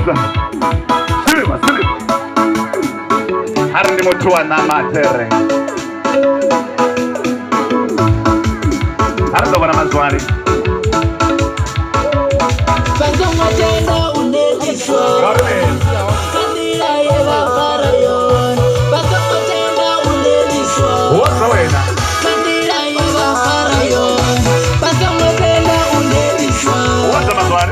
Silimuza. Silima. Hari ndi mutu wa namatere. Hari ndo wana mazwari. Banga mwajenda unelishwa. Kandila yewa farayon. Banga mwajenda unelishwa. Wasa wena. Kandila yewa farayon. Banga mwajenda unelishwa. Wasa mazwari.